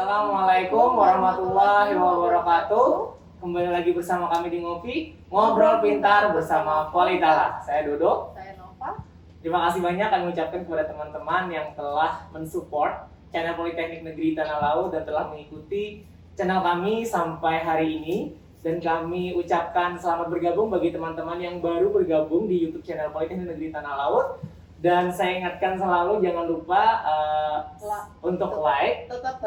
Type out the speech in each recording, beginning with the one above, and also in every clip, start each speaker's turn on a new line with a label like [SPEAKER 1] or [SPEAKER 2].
[SPEAKER 1] Assalamualaikum warahmatullahi wabarakatuh. Kembali lagi bersama kami di Ngobrol Pintar bersama Politala. Saya Dodo.
[SPEAKER 2] Saya Nova.
[SPEAKER 1] Terima kasih banyak kami ucapkan kepada teman-teman yang telah mensupport channel Politeknik Negeri Tanah Laut dan telah mengikuti channel kami sampai hari ini. Dan kami ucapkan selamat bergabung bagi teman-teman yang baru bergabung di YouTube channel Politeknik Negeri Tanah Laut. Dan saya ingatkan selalu jangan lupa untuk like,
[SPEAKER 2] tetap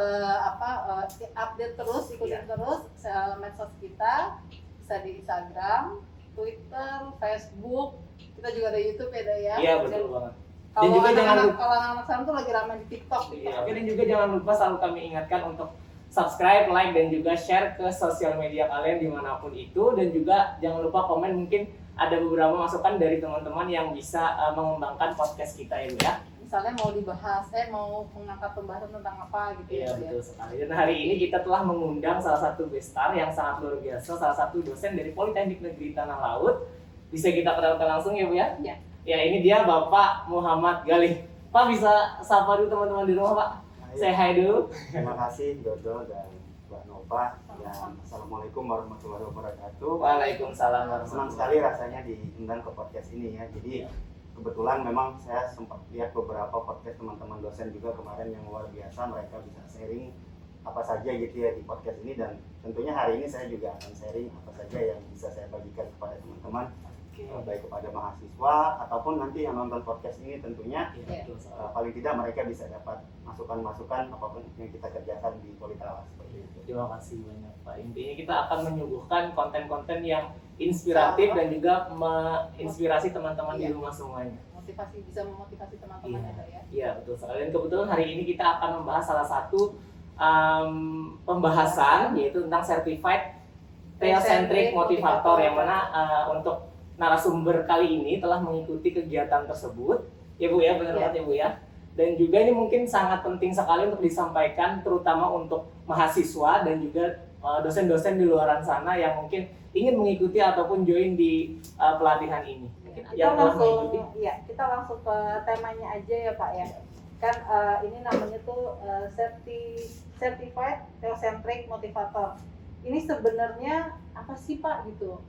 [SPEAKER 2] update terus, ikutin terus medsos kita, bisa di Instagram, Twitter, Facebook, kita juga ada YouTube ya.
[SPEAKER 1] Iya betul banget. Dan
[SPEAKER 2] Kalau
[SPEAKER 1] juga jangan lupa,
[SPEAKER 2] kalau anak sekarang tuh lagi ramai di TikTok.
[SPEAKER 1] iya, oke, dan juga jangan lupa selalu kami ingatkan untuk subscribe, like, dan juga share ke sosial media kalian dimanapun itu. Dan juga jangan lupa komen, mungkin ada beberapa masukan dari teman-teman yang bisa mengembangkan podcast kita ya.
[SPEAKER 2] Misalnya mau dibahas, mau mengangkat pembahasan tentang apa gitu.
[SPEAKER 1] Iya betul sekali. Dan hari ini kita telah mengundang salah satu bestar yang sangat luar biasa, salah satu dosen dari Politeknik Negeri Tanah Laut. Bisa kita kenalkan langsung ya Bu ya?
[SPEAKER 2] Iya.
[SPEAKER 1] Ya, ini dia Bapak Muhammad Galih. Pak, bisa sapa dulu teman-teman di rumah Pak? Say hi dulu.
[SPEAKER 3] Terima kasih Dodo dan Mbak Nova. Dan Assalamualaikum warahmatullahi wabarakatuh.
[SPEAKER 1] Waalaikumsalam
[SPEAKER 3] Senang
[SPEAKER 1] warahmatullahi
[SPEAKER 3] sekali rasanya diundang ke podcast ini ya. Jadi kebetulan memang saya sempat lihat beberapa podcast teman-teman dosen juga kemarin yang luar biasa. Mereka bisa sharing apa saja gitu ya di podcast ini, dan tentunya hari ini saya juga akan sharing apa saja yang bisa saya bagikan kepada teman-teman, baik kepada mahasiswa ataupun nanti yang nonton podcast ini. Tentunya
[SPEAKER 1] Iya, betul sekali.
[SPEAKER 3] paling tidak mereka bisa dapat masukan-masukan apapun yang kita kerjakan di Politala seperti itu.
[SPEAKER 1] Terima kasih banyak Pak. Intinya kita akan menyuguhkan konten-konten yang inspiratif dan juga menginspirasi teman-teman di rumah semuanya.
[SPEAKER 2] Motivasi, bisa memotivasi teman-teman ya.
[SPEAKER 1] Iya betul sekali. Dan kebetulan hari ini kita akan membahas salah satu pembahasan yaitu tentang Certified Theocentric Motivator, yang mana untuk narasumber kali ini telah mengikuti kegiatan tersebut. Ya Bu ya, benar banget ya Bu ya. Dan juga ini mungkin sangat penting sekali untuk disampaikan terutama untuk mahasiswa dan juga dosen-dosen di luaran sana yang mungkin ingin mengikuti ataupun join di pelatihan ini.
[SPEAKER 2] Kita langsung ke temanya aja ya Pak ya. Kan ini namanya tuh Certified Theocentric Motivator. Ini sebenarnya apa sih Pak gitu?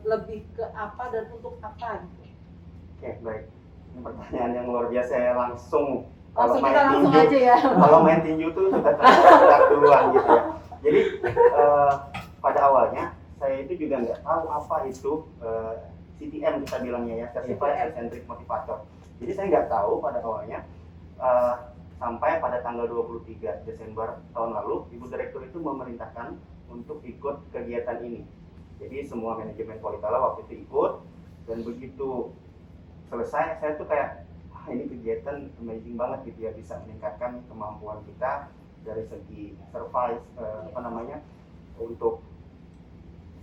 [SPEAKER 2] Lebih ke apa dan untuk apa gitu?
[SPEAKER 3] Oke, baik. Ini pertanyaan yang luar biasa ya, langsung
[SPEAKER 2] Kita langsung aja ya.
[SPEAKER 3] Kalau main tinju tuh sudah tergerak duluan gitu ya. Jadi pada awalnya saya itu juga nggak tahu apa itu CTM kita bilangnya ya, Certified Theocentric Motivator. Jadi saya nggak tahu pada awalnya sampai pada tanggal 23 Desember tahun lalu Ibu Direktur itu memerintahkan untuk ikut kegiatan ini. Jadi semua manajemen Politala waktu itu ikut, dan begitu selesai saya tuh kayak ini kegiatan amazing banget gitu ya, bisa meningkatkan kemampuan kita dari segi survive untuk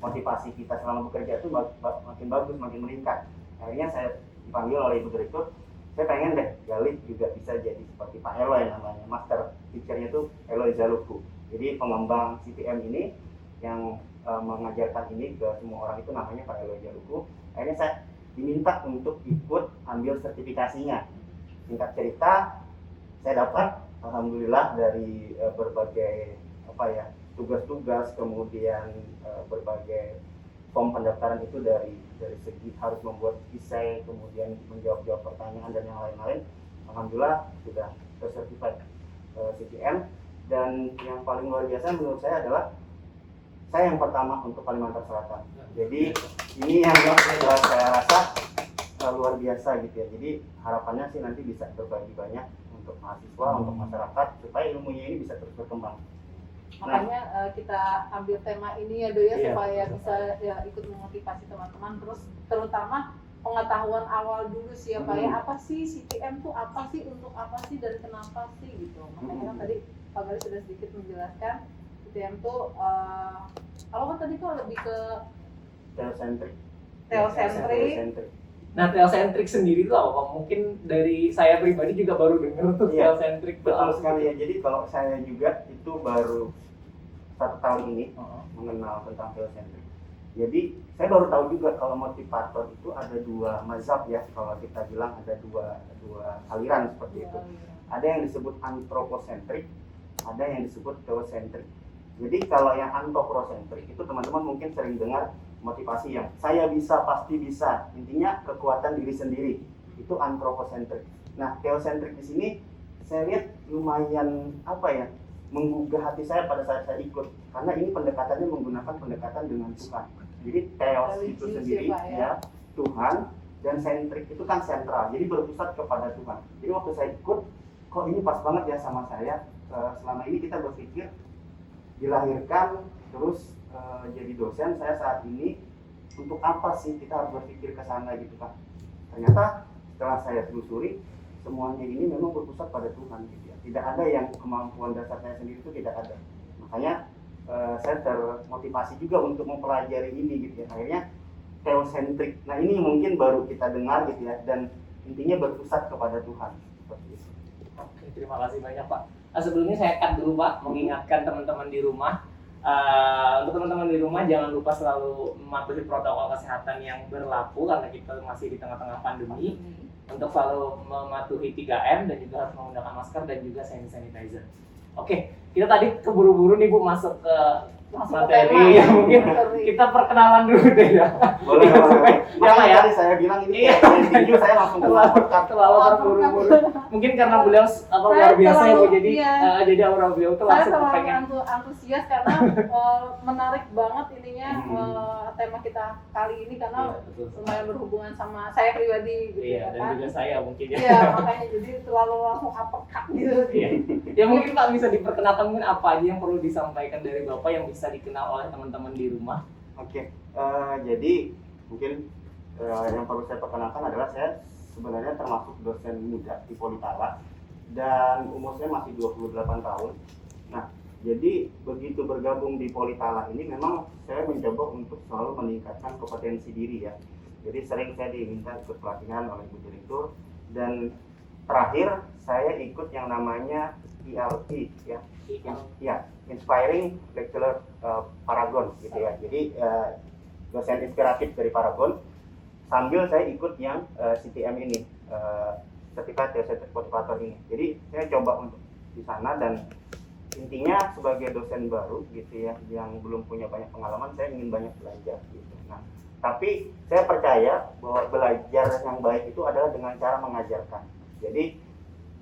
[SPEAKER 3] motivasi kita selama bekerja itu makin bagus, makin meningkat. Akhirnya saya dipanggil oleh Ibu Direktur, saya pengen deh Galih juga bisa jadi seperti Pak Eloy, namanya master teacher-nya tuh Eloy Zaluku. Jadi pengembang CPM ini yang mengajarkan ini ke semua orang itu namanya Pak Eloy Zaluku. Akhirnya saya diminta untuk ikut ambil sertifikasinya. Singkat cerita, saya dapat alhamdulillah dari berbagai tugas-tugas, kemudian berbagai form pendaftaran itu dari segi harus membuat esai, kemudian menjawab pertanyaan dan yang lain-lain. Alhamdulillah sudah tersertifikat CPM. Dan yang paling luar biasa menurut saya adalah saya yang pertama untuk Kalimantan Selatan. Jadi ini yang saya rasa luar biasa gitu ya. Jadi harapannya sih nanti bisa berbagi banyak untuk mahasiswa, untuk masyarakat, supaya ilmunya ini bisa terus berkembang.
[SPEAKER 2] Makanya kita ambil tema ini ya Do ya,
[SPEAKER 1] Iya,
[SPEAKER 2] supaya bisa ikut memotivasi teman-teman, terus terutama pengetahuan awal dulu sih ya Pak ya, apa sih CTM tuh, apa sih, untuk apa sih, dan kenapa sih gitu. Makanya kan tadi Pak Galih sudah sedikit menjelaskan CTM tuh apa kan tadi kok lebih ke
[SPEAKER 3] Theocentric.
[SPEAKER 1] Nah, theocentric sendiri itu apa? Mungkin dari saya pribadi juga baru dengar tuh theocentric.
[SPEAKER 3] Betul sekali ya. Jadi kalau saya juga itu baru 1 tahun ini mengenal tentang theocentric. Jadi saya baru tahu juga kalau motivator itu ada 2 mazhab ya. Kalau kita bilang ada dua aliran seperti itu. Ada yang disebut anthropocentric, ada yang disebut theocentric. Jadi kalau yang anthropocentric itu teman-teman mungkin sering dengar motivasi yang saya bisa, pasti bisa, intinya kekuatan diri sendiri, itu anthropocentric. Nah, theocentric di sini saya lihat lumayan menggugah hati saya pada saat saya ikut, karena ini pendekatannya menggunakan pendekatan dengan Tuhan. Jadi theos itu sendiri ya Tuhan, dan centric itu kan sentral, jadi berpusat kepada Tuhan. Jadi waktu saya ikut, kok ini pas banget ya sama saya. Selama ini kita berpikir dilahirkan terus jadi dosen, saya saat ini untuk apa sih kita harus berpikir ke sana gitu kan. Ternyata setelah saya telusuri, semuanya ini memang berpusat pada Tuhan gitu ya. Tidak ada yang kemampuan dasar saya sendiri itu tidak ada. Makanya saya termotivasi juga untuk mempelajari ini gitu ya. Akhirnya theocentric. Nah, ini mungkin baru kita dengar gitu ya, dan intinya berpusat kepada Tuhan seperti itu.
[SPEAKER 1] Oke, terima kasih banyak Pak. Sebelumnya saya cut dulu Pak, mengingatkan teman-teman di rumah. Untuk teman-teman di rumah jangan lupa selalu mematuhi protokol kesehatan yang berlaku karena kita masih di tengah-tengah pandemi. Untuk selalu mematuhi 3M dan juga harus menggunakan masker dan juga sanitizer. Oke, kita tadi keburu-buru nih Bu masuk ke materi ya, mungkin kita perkenalan dulu deh ya.
[SPEAKER 3] Boleh.
[SPEAKER 1] Ya Pak ya.
[SPEAKER 3] Tadi saya bilang ini video saya langsung
[SPEAKER 1] terlalu terburu-buru. Mungkin karena beliau luar biasa ya Bu, jadi aura beliau tuh
[SPEAKER 2] saya
[SPEAKER 1] langsung
[SPEAKER 2] terlalu
[SPEAKER 1] pengen.
[SPEAKER 2] antusias karena menarik banget ininya tema kita kali ini, karena lumayan berhubungan sama saya pribadi gitu
[SPEAKER 1] Iya, dan
[SPEAKER 2] kan.
[SPEAKER 1] juga saya mungkin ya.
[SPEAKER 2] Iya, makanya jadi terlalu langsung apekak gitu.
[SPEAKER 1] Iya. Ya mungkin Pak bisa diperkenalkan mungkin apa aja yang perlu disampaikan dari Bapak yang bisa dikenal oleh teman-teman di rumah.
[SPEAKER 3] Oke, jadi mungkin yang perlu saya perkenalkan adalah saya sebenarnya termasuk dosen muda di Politala dan umur saya masih 28 tahun. Nah, jadi begitu bergabung di Politala ini memang saya mencoba untuk selalu meningkatkan kompetensi diri ya. Jadi sering saya diminta ikut pelatihan oleh Ibu Direktur, dan terakhir saya ikut yang namanya ILP ya. Ya, Inspiring Lecturer Paragon gitu ya. Jadi dosen inspiratif dari Paragon, sambil saya ikut yang CTM ini, Certified Theocentric Motivator ini. Jadi saya coba untuk di sana, dan intinya sebagai dosen baru gitu ya, yang belum punya banyak pengalaman, saya ingin banyak belajar gitu. Nah, tapi saya percaya bahwa belajar yang baik itu adalah dengan cara mengajarkan. Jadi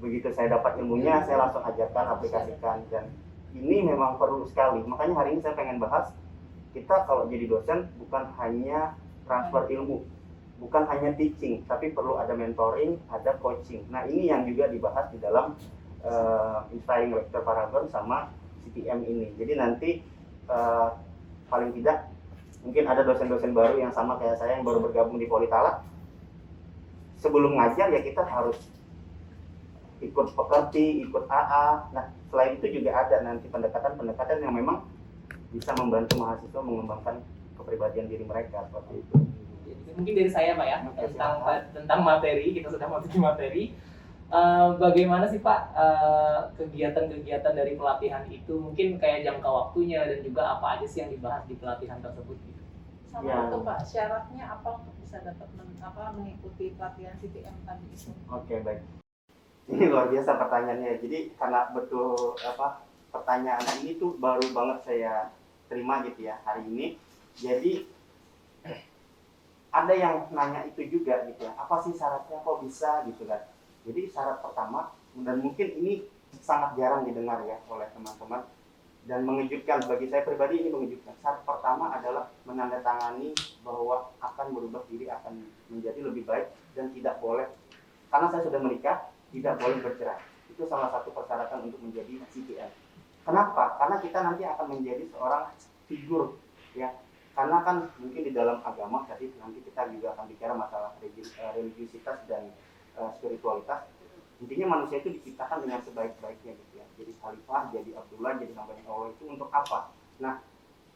[SPEAKER 3] begitu saya dapat ilmunya, saya langsung ajarkan, aplikasikan, dan ini memang perlu sekali. Makanya hari ini saya pengen bahas, kita kalau jadi dosen bukan hanya transfer ilmu, bukan hanya teaching, tapi perlu ada mentoring, ada coaching. Nah, ini yang juga dibahas di dalam Inspiring Lecturer Paragon sama CTM ini. Jadi nanti paling tidak mungkin ada dosen-dosen baru yang sama kayak saya yang baru bergabung di Politala. Sebelum ngajar ya kita harus ikut pekerti, ikut AA. Nah, selain itu juga ada nanti pendekatan-pendekatan yang memang bisa membantu mahasiswa mengembangkan kepribadian diri mereka seperti itu.
[SPEAKER 1] Mungkin dari saya Pak ya, tentang materi, kita sudah masuk ke materi. Bagaimana sih Pak kegiatan-kegiatan dari pelatihan itu, mungkin kayak jangka waktunya dan juga apa aja sih yang dibahas di pelatihan tersebut gitu.
[SPEAKER 2] Sama
[SPEAKER 3] Ya.
[SPEAKER 2] itu Pak, syaratnya apa untuk bisa dapat mengikuti pelatihan CTM tadi itu?
[SPEAKER 3] Oke, baik. Ini luar biasa pertanyaannya. Jadi karena betul pertanyaan ini tuh baru banget saya terima gitu ya hari ini. Jadi ada yang nanya itu juga gitu ya. Apa sih syaratnya kok bisa gitu kan? Jadi syarat pertama, dan mungkin ini sangat jarang didengar ya oleh teman-teman dan mengejutkan bagi saya pribadi, ini mengejutkan. Syarat pertama adalah menandatangani bahwa akan berubah diri, akan menjadi lebih baik, dan tidak boleh, karena saya sudah menikah, tidak boleh bercerai. Itu salah satu persyaratan untuk menjadi CTM. Kenapa? Karena kita nanti akan menjadi seorang figur ya. Karena kan mungkin di dalam agama tadi nanti kita juga akan bicara masalah religiusitas dan spiritualitas. Intinya manusia itu diciptakan dengan sebaik-baiknya gitu ya. Jadi khalifah, jadi Abdullah, jadi hambanya Allah itu untuk apa? Nah,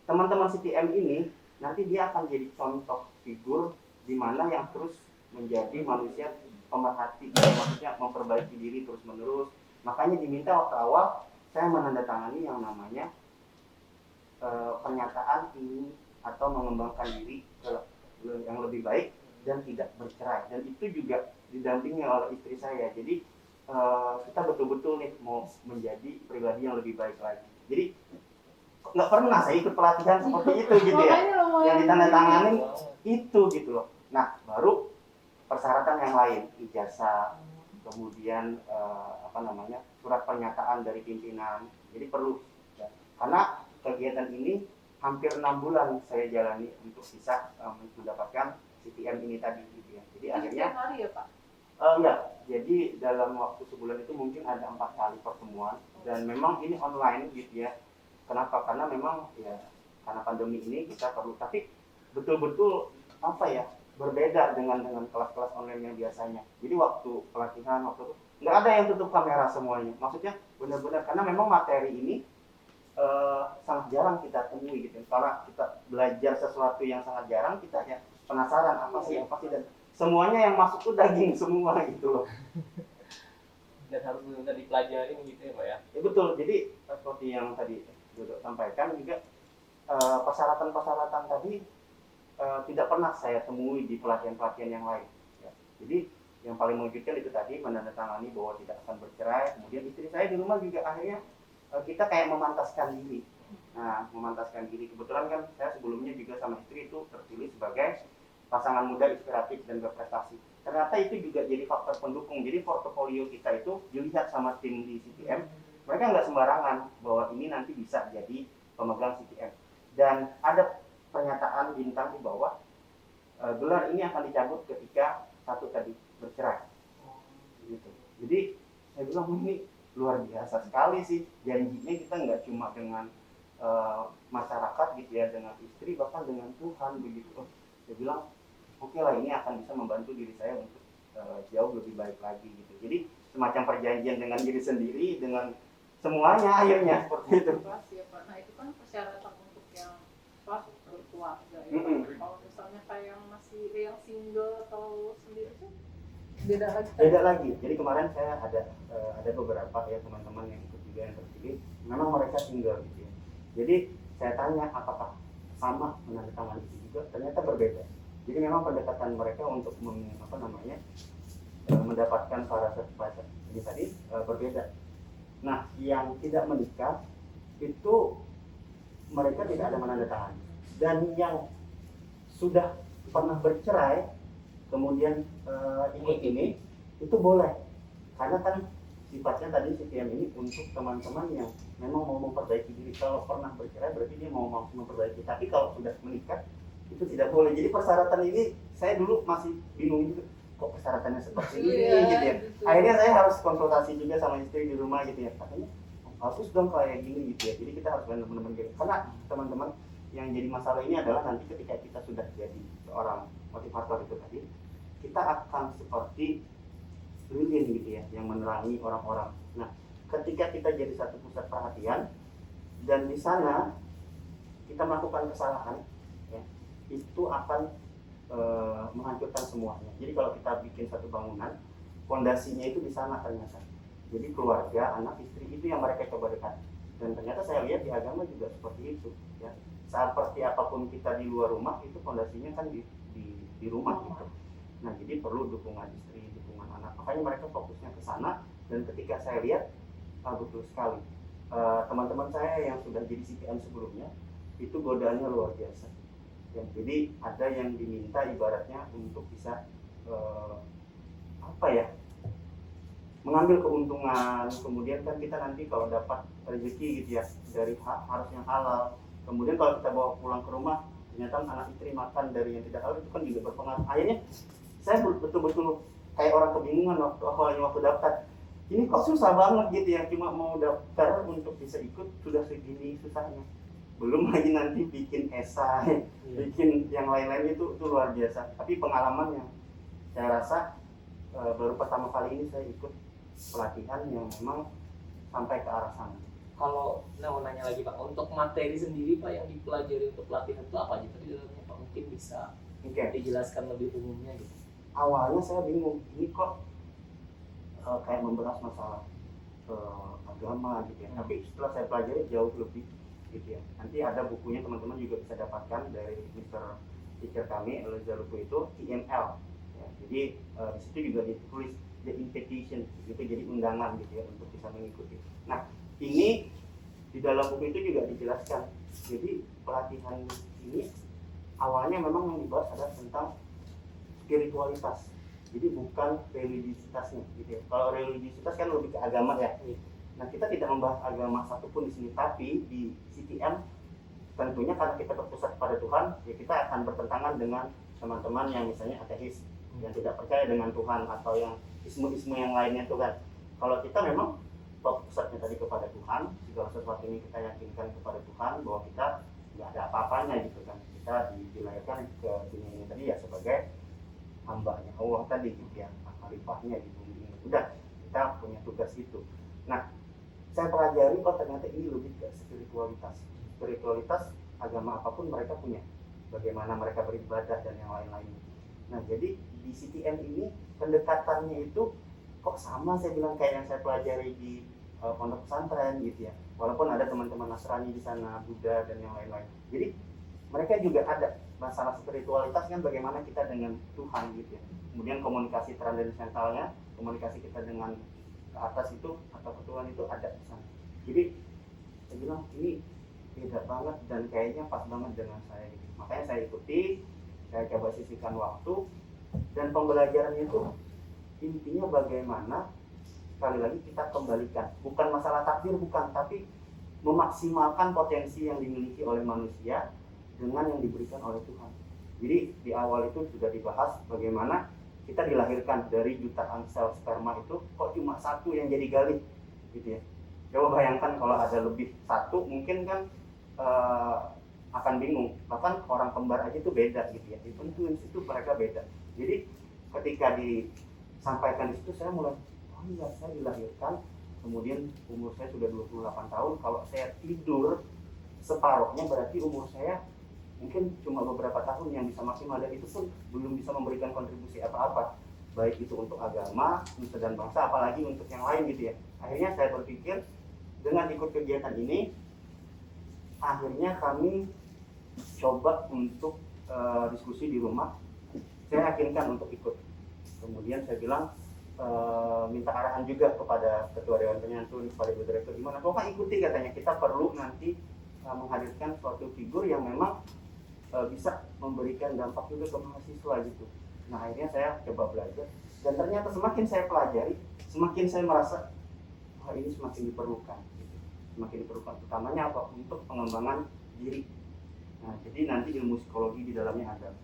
[SPEAKER 3] teman-teman CTM ini nanti dia akan jadi contoh figur di mana yang terus menjadi manusia pemerhati, maksudnya memperbaiki diri terus-menerus. Makanya diminta waktu awal saya menandatangani yang namanya pernyataan ingin atau mengembangkan diri ke yang lebih baik dan tidak bercerai. Dan itu juga didampingi oleh istri saya. Jadi kita betul-betul nih mau menjadi pribadi yang lebih baik lagi. Jadi nggak pernah saya ikut pelatihan seperti itu gitu ya,
[SPEAKER 2] Makanya lumayan
[SPEAKER 3] yang ditandatangani itu gitu loh. Nah baru persyaratan yang lain, ijazah, kemudian surat pernyataan dari pimpinan. Jadi perlu ya. Karena kegiatan ini hampir 6 bulan saya jalani untuk bisa mendapatkan CPM ini tadi gitu ya. Jadi akhirnya
[SPEAKER 2] setiap hari ya Pak?
[SPEAKER 3] ya, jadi dalam waktu sebulan itu mungkin ada 4 kali pertemuan dan memang ini online gitu ya. Kenapa? Karena memang ya karena pandemi ini kita perlu, tapi betul-betul berbeda dengan kelas-kelas online yang biasanya. Jadi waktu pelatihan waktu itu nggak ada yang tutup kamera semuanya. Maksudnya benar-benar karena memang materi ini sangat jarang kita temui gitu. Karena kita belajar sesuatu yang sangat jarang, kita ya penasaran apa sih dan semuanya yang masuk tuh daging semua gitu loh.
[SPEAKER 1] Dan harus benar-benar dipelajarin gitu ya Pak ya.
[SPEAKER 3] Ya betul. Jadi seperti yang tadi Dodo sampaikan juga persyaratan-persyaratan tadi tidak pernah saya temui di pelatihan-pelatihan yang lain. Ya. Jadi yang paling mengejutkan itu tadi menandatangani bahwa tidak akan bercerai. Kemudian istri saya di rumah juga akhirnya kita kayak memantaskan diri. Nah, memantaskan diri kebetulan kan saya sebelumnya juga sama istri itu terpilih sebagai pasangan muda inspiratif dan berprestasi. Ternyata itu juga jadi faktor pendukung. Jadi portofolio kita itu dilihat sama tim di CPM. Mereka nggak sembarangan bahwa ini nanti bisa jadi pemegang CPM. Dan ada pernyataan bintang di bawah, gelar ini akan dicabut ketika satu tadi bercerai. Gitu. Jadi saya bilang ini luar biasa sekali sih, janjinya kita nggak cuma dengan masyarakat gitu ya, dengan istri, bahkan dengan Tuhan begitu. Saya bilang oke lah, ini akan bisa membantu diri saya untuk jauh lebih baik lagi gitu. Jadi semacam perjanjian dengan diri sendiri, dengan semuanya akhirnya seperti itu.
[SPEAKER 2] Ya, Pak. Nah itu kan persyaratan untuk yang berkeluarga ya. Kalau misalnya kayak yang masih yang single atau sendiri tuh beda lagi.
[SPEAKER 3] Jadi kemarin saya ada beberapa ya teman-teman yang ikut juga yang terpilih, memang mereka single gitu ya. Jadi saya tanya apakah sama menandatangani itu juga, ternyata berbeda. Jadi memang pendekatan mereka untuk mendapatkan para sertifikat ini tadi berbeda. Nah, yang tidak menikah itu mereka tidak ada menandatangani, dan yang sudah pernah bercerai kemudian ikut ini itu boleh, karena kan sifatnya tadi CPM ini untuk teman-teman yang memang mau memperbaiki diri. Kalau pernah bercerai berarti dia mau memperbaiki, tapi kalau sudah menikah itu tidak boleh. Jadi persyaratan ini saya dulu masih bingung gitu, kok persyaratannya seperti ini gitu ya. Akhirnya saya harus konsultasi juga sama istri di rumah gitu ya, katanya harus dong kayak gini gitu ya. Jadi kita harus benar-benar gitu, karena teman-teman yang jadi masalah ini adalah nanti ketika kita sudah jadi seorang motivator itu tadi, kita akan seperti lilin gitu ya, yang menerangi orang-orang. Nah, ketika kita jadi satu pusat perhatian dan di sana kita melakukan kesalahan, ya, itu akan menghancurkan semuanya. Jadi kalau kita bikin satu bangunan, fondasinya itu di sana ternyata. Jadi keluarga, anak, istri itu yang mereka coba dekat. Dan ternyata saya lihat di agama juga seperti itu. Ya. Seperti apapun kita di luar rumah, itu fondasinya kan di rumah gitu. Nah, jadi perlu dukungan istri, dukungan anak. Makanya mereka fokusnya ke sana. Dan ketika saya lihat, betul sekali. Teman-teman saya yang sudah jadi CPM sebelumnya, itu godaannya luar biasa. Ya, jadi ada yang diminta ibaratnya untuk bisa mengambil keuntungan. Kemudian kan kita nanti kalau dapat rezeki gitu ya dari harus yang halal. Kemudian kalau kita bawa pulang ke rumah, ternyata anak istri makan dari yang tidak halal, itu kan juga berpengaruh. Akhirnya saya betul-betul kayak orang kebingungan waktu daftar. Ini kok susah banget gitu ya, cuma mau daftar untuk bisa ikut sudah segini susahnya. Belum lagi nanti bikin esai, bikin yang lain-lain itu luar biasa. Tapi pengalaman yang saya rasa baru pertama kali ini saya ikut pelatihan yang memang sampai ke arah sana.
[SPEAKER 1] Kalau mau nanya lagi Pak, untuk materi sendiri Pak yang dipelajari untuk pelatihan itu apa aja tadi dalamnya Pak? Mungkin bisa dijelaskan lebih umumnya gitu.
[SPEAKER 3] Awalnya saya bingung, ini kok kayak membahas masalah agama gitu ya. Tapi setelah saya pelajari jauh lebih gitu ya. Nanti ada bukunya teman-teman juga bisa dapatkan dari Mr. Teacher kami, Eliza Lupu itu TML. Ya, jadi di situ juga ditulis the invitation gitu, jadi undangan gitu ya untuk bisa mengikuti. Nah ini di dalam buku itu juga dijelaskan. Jadi pelatihan ini awalnya memang yang dibahas adalah tentang spiritualitas. Jadi bukan religiositasnya gitu ya. Kalau religiositas kan lebih ke agama ya. Nah kita tidak membahas agama satupun di sini, tapi di CTM tentunya karena kita berpusat pada Tuhan, ya kita akan bertentangan dengan teman-teman yang misalnya ateis, yang tidak percaya dengan Tuhan atau yang ismu-ismu yang lainnya tuh kan. Kalau kita memang pusatnya tadi kepada Tuhan, segala sesuatu ini kita yakinkan kepada Tuhan bahwa kita nggak ada apa-apanya gitu kan. Kita dilahirkan ke dunia ini tadi ya sebagai hambanya Allah tadi gitu ya, khalifahnya di bumi ini. Udah, kita punya tugas itu. Nah, saya pelajari ternyata ini lebih ke spiritualitas. Spiritualitas agama apapun mereka punya, bagaimana mereka beribadah dan yang lain-lain. Nah jadi di CTM ini pendekatannya itu kok sama saya bilang kayak yang saya pelajari di pondok pesantren gitu ya, walaupun ada teman-teman Nasrani di sana, Buddha dan yang lain-lain. Jadi mereka juga ada masalah spiritualitas kan, bagaimana kita dengan Tuhan gitu ya, kemudian komunikasi transcendentalnya, komunikasi kita dengan ke atas itu atau ke Tuhan itu ada di sana. Jadi saya bilang ini beda banget dan kayaknya pas banget dengan saya gitu. Makanya saya ikuti, saya coba sisihkan waktu, dan pembelajarannya itu intinya bagaimana sekali lagi kita kembalikan, bukan masalah takdir bukan, tapi memaksimalkan potensi yang dimiliki oleh manusia dengan yang diberikan oleh Tuhan. Jadi di awal itu sudah dibahas bagaimana kita dilahirkan dari jutaan sel sperma itu kok cuma satu yang jadi galih gitu ya. Coba bayangkan kalau ada lebih satu, mungkin kan akan bingung. Bahkan orang kembar aja itu beda gitu ya. Even twins itu mereka beda. Jadi ketika disampaikan di situ saya mulai, oh iya saya dilahirkan, kemudian umur saya sudah 28 tahun. Kalau saya tidur separuhnya berarti umur saya mungkin cuma beberapa tahun yang bisa maksimal, dan itu pun belum bisa memberikan kontribusi apa-apa, baik itu untuk agama, nusa dan bangsa, apalagi untuk yang lain gitu ya. Akhirnya saya berpikir dengan ikut kegiatan ini, akhirnya kami coba untuk diskusi di rumah. Saya yakinkan untuk ikut. Kemudian saya bilang minta arahan juga kepada ketua dewan penyantun, kepada ibu direktur, gimana kok ikuti katanya, kita perlu nanti menghadirkan suatu figur yang memang bisa memberikan dampak juga ke mahasiswa gitu. Nah akhirnya saya coba belajar, dan ternyata semakin saya pelajari, semakin saya merasa wah ini semakin diperlukan gitu. Semakin diperlukan, utamanya apa? Untuk pengembangan diri. Nah jadi nanti ilmu psikologi di dalamnya ada,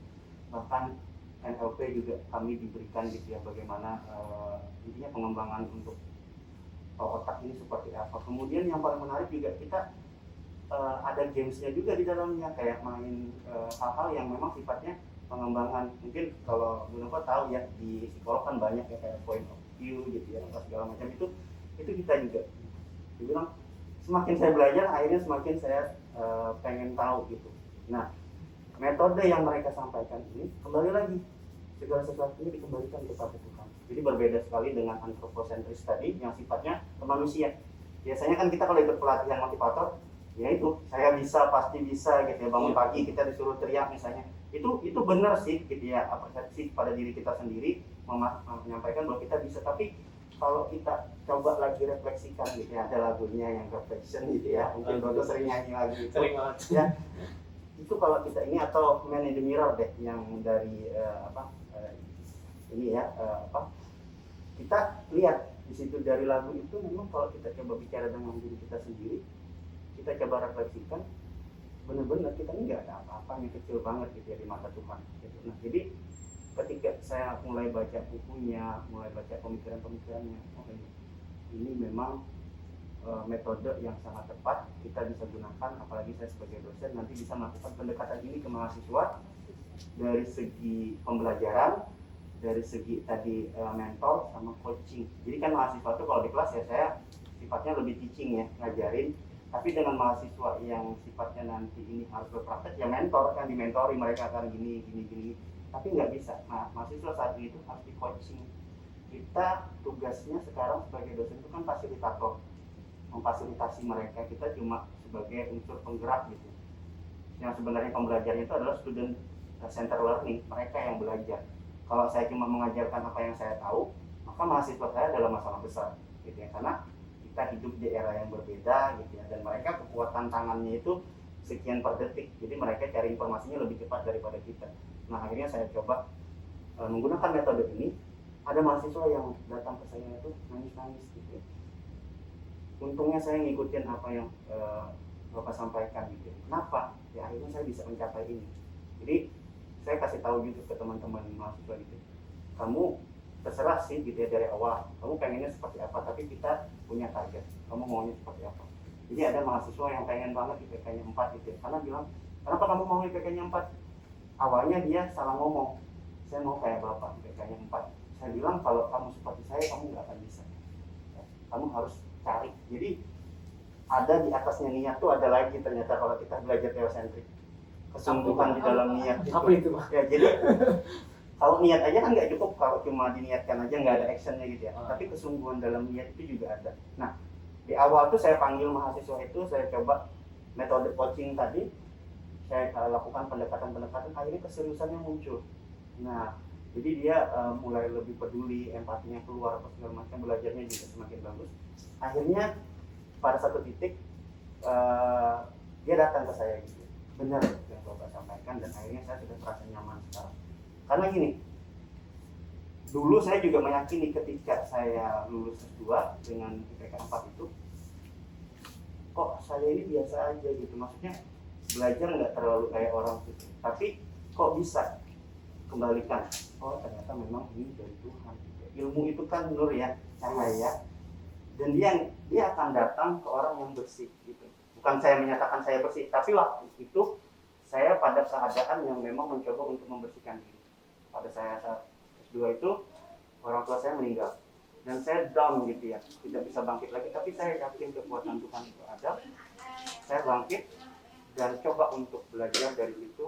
[SPEAKER 3] bahkan NLP juga kami diberikan gitu ya, bagaimana intinya pengembangan untuk otak ini seperti apa. Kemudian yang paling menarik juga kita ada gamesnya juga di dalamnya, kayak main hal-hal yang memang sifatnya pengembangan. Mungkin kalau Bu Nova tahu ya, di psikolog kan banyak ya kayak point of view gitu ya, apa segala macam itu kita juga. Dia bilang semakin saya belajar, akhirnya semakin saya pengen tahu gitu. Nah metode yang mereka sampaikan ini kembali lagi, segala sesuatu ini dikembalikan kepada Tuhan. Jadi berbeda sekali dengan antroposentris tadi yang sifatnya ke manusia. Biasanya kan kita kalau ikut pelatihan motivator, ya itu saya bisa, pasti bisa gitu ya, bangun pagi kita disuruh teriak misalnya, itu benar sih gitu ya, persepsi pada diri kita sendiri menyampaikan bahwa kita bisa. Tapi kalau kita coba lagi refleksikan gitu ya, ada lagunya yang reflection gitu ya, mungkin Dodo sering nyanyi lagu itu ya, itu kalau kita ini, atau Man in the Mirror deh yang dari kita lihat di situ dari lagu itu, memang kalau kita coba bicara dengan diri kita sendiri, kita coba refleksikan, benar-benar kita ini nggak ada apa-apanya, kecil banget gitu ya di mata Tuhan gitu. Nah jadi ketika saya mulai baca bukunya, mulai baca pemikiran-pemikirannya, oh ini memang metode yang sangat tepat kita bisa gunakan, apalagi saya sebagai dosen nanti bisa melakukan pendekatan ini ke mahasiswa dari segi pembelajaran, dari segi tadi mentor sama coaching. Jadi kan mahasiswa itu kalau di kelas ya saya sifatnya lebih teaching ya, ngajarin. Tapi dengan mahasiswa yang sifatnya nanti ini harus berpraktek, ya mentor kan, dimentori mereka akan gini. Tapi nggak bisa. Nah, mahasiswa saat itu harus di coaching. Kita tugasnya sekarang sebagai dosen itu kan fasilitator, memfasilitasi mereka. Kita cuma sebagai unsur penggerak gitu. Yang sebenarnya pembelajaran itu adalah student center learning, mereka yang belajar. Kalau saya cuma mengajarkan apa yang saya tahu, maka mahasiswa saya adalah masalah besar gitu ya, karena kita hidup di era yang berbeda gitu ya, dan mereka kekuatan tangannya itu sekian per detik, jadi mereka cari informasinya lebih cepat daripada kita. Nah akhirnya saya coba menggunakan metode ini. Ada mahasiswa yang datang ke saya itu nangis-nangis gitu ya. Untungnya saya ngikutin apa yang Bapak sampaikan gitu ya. Kenapa? Ya akhirnya saya bisa mencapai ini. Jadi saya kasih tahu gitu ke teman-teman mahasiswa gitu, kamu terserah sih gitu ya dari awal, kamu pengennya seperti apa, tapi kita punya target, kamu maunya seperti apa. Jadi ada mahasiswa yang pengen banget IPK-nya 4 gitu ya, karena bilang, kenapa kamu mau IPK-nya 4? Awalnya dia salah ngomong, saya mau kayak Bapak IPK-nya 4. Saya bilang kalau kamu seperti saya, kamu nggak akan bisa. Kamu harus cari. Jadi ada di atasnya niat tuh ada lagi ternyata kalau kita belajar teosentrik. Kesungguhan di dalam niat itu.
[SPEAKER 1] Apa itu, Pak?
[SPEAKER 3] Ya, jadi kalau niat aja kan nggak cukup kalau cuma diniatkan aja nggak ada actionnya gitu ya. Tapi kesungguhan dalam niat itu juga ada. Nah di awal tuh saya panggil mahasiswa itu, saya coba metode coaching tadi, saya lakukan pendekatan-pendekatan, akhirnya keseriusannya muncul. Nah jadi dia mulai lebih peduli, empatinya keluar, apa segala macam, belajarnya juga semakin bagus. Akhirnya pada satu titik dia datang ke saya gitu, benar yang Bapak sampaikan, dan akhirnya saya sudah terasa nyaman sekarang. Karena gini, dulu saya juga meyakini ketika saya lulus S2 dengan IPK 4 itu, kok saya ini biasa aja gitu, maksudnya belajar nggak terlalu kayak orang gitu, tapi kok bisa kembalikan, oh ternyata memang ini dari Tuhan. Ilmu itu kan nur ya, cahaya, dan dia akan datang ke orang yang bersih gitu. Bukan saya menyatakan saya bersih, tapi waktu itu saya pada keadaan yang memang mencoba untuk membersihkan diri. Pada saya saat S2 itu orang tua saya meninggal dan saya down gitu ya, tidak bisa bangkit lagi, tapi saya yakin kekuatan Tuhan itu ada. Saya bangkit dan coba untuk belajar dari itu,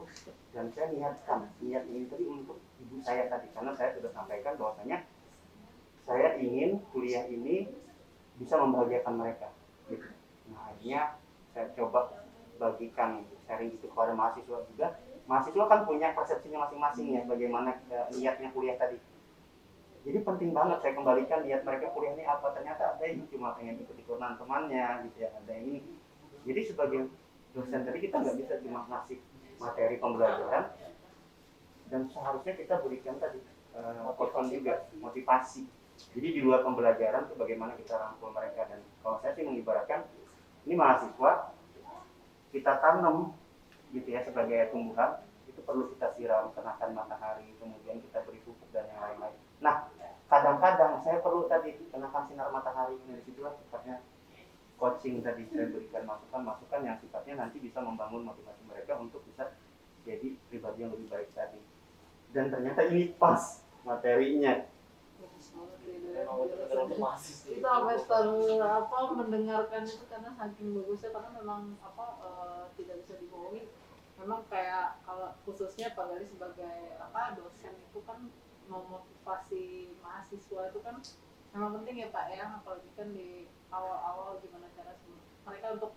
[SPEAKER 3] dan saya niat ini tadi untuk ibu saya tadi, karena saya sudah sampaikan bahwasanya saya ingin kuliah ini bisa membahagiakan mereka gitu. Nah akhirnya saya coba bagikan, sharing itu kepada mahasiswa juga. Mahasiswa kan punya persepsinya masing-masing ya, bagaimana niatnya kuliah tadi. Jadi penting banget saya kembalikan niat mereka kuliah ini apa. Ternyata ada yang cuma pengen ikut-ikutan temannya gitu ya, ada yang ini. Jadi sebagai dosen tadi kita nggak bisa cuma ngasih materi pembelajaran, dan seharusnya kita berikan tadi motivasi. Jadi di luar pembelajaran itu bagaimana kita rangkul mereka. Dan kalau saya sih mengibaratkan ini mahasiswa kita tanam gitu ya sebagai tumbuhan, itu perlu kita siram, kenakan matahari, kemudian kita beri pupuk dan yang lain-lain. Nah kadang-kadang saya perlu tadi kenakan sinar matahari, dari situlah sifatnya coaching tadi, saya berikan masukan-masukan yang sifatnya nanti bisa membangun motivasi mereka untuk bisa jadi pribadi yang lebih baik tadi. Dan ternyata ini pas materinya.
[SPEAKER 2] Kita sampai mendengarkan itu karena saking bagusnya, karena memang tidak bisa dibohongi. Memang kayak kalau khususnya Pak Gali sebagai dosen itu kan memotivasi mahasiswa itu kan memang penting ya Pak ya, apalagi kan di awal-awal gimana cara mereka untuk